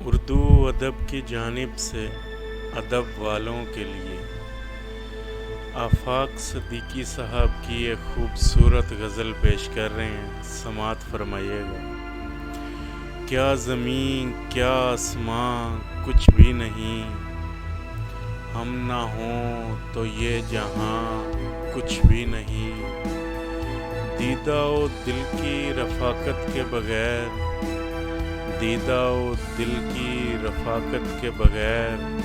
اردو ادب کی جانب سے ادب والوں کے لیے آفاق صدیقی صاحب کی ایک خوبصورت غزل پیش کر رہے ہیں، سماعت فرمائیے گا۔ کیا زمین کیا آسمان کچھ بھی نہیں، ہم نہ ہوں تو یہ جہاں کچھ بھی نہیں۔ دیدہ و دل کی رفاقت کے بغیر، دیدہ و دل کی رفاقت کے بغیر،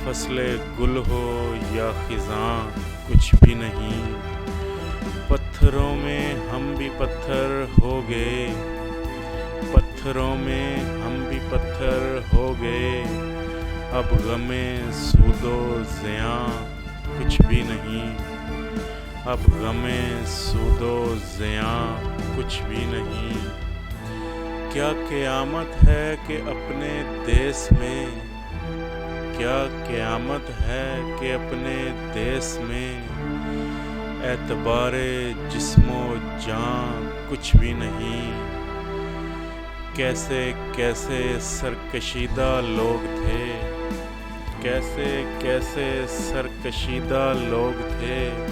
فصل گل ہو یا خزاں کچھ بھی نہیں۔ پتھروں میں ہم بھی پتھر ہو گئے، پتھروں میں ہم بھی پتھر ہو گئے، اب غم سود و زیاں کچھ بھی نہیں، اب غم سود و زیاں کچھ بھی نہیں۔ کیا قیامت ہے کہ اپنے دیس میں، کیا قیامت ہے کہ اپنے دیس میں، اعتبار جسم و جان کچھ بھی نہیں۔ کیسے کیسے سرکشیدہ لوگ تھے، کیسے کیسے سرکشیدہ لوگ تھے،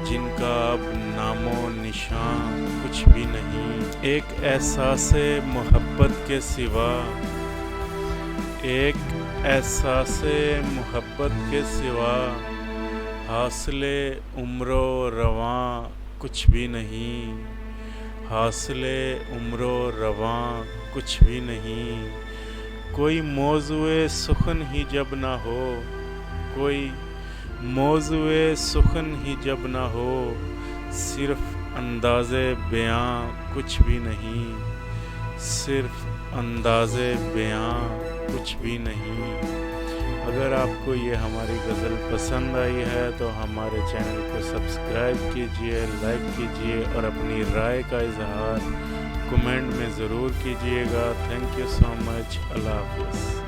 جن کا اب نام و نشان کچھ بھی نہیں۔ ایک احساس محبت کے سوا، ایک احساس محبت کے سوا، حاصل عمر و رواں کچھ بھی نہیں، حاصل عمر و رواں کچھ بھی نہیں۔ کوئی موضوع سخن ہی جب نہ ہو، کوئی موضوع سخن ہی جب نہ ہو، صرف انداز بیاں کچھ بھی نہیں، صرف انداز بیاں کچھ بھی نہیں۔ اگر آپ کو یہ ہماری غزل پسند آئی ہے تو ہمارے چینل کو سبسکرائب کیجئے، لائک کیجئے اور اپنی رائے کا اظہار کمنٹ میں ضرور کیجئے گا۔ تھینک یو سو مچ۔ اللہ حافظ۔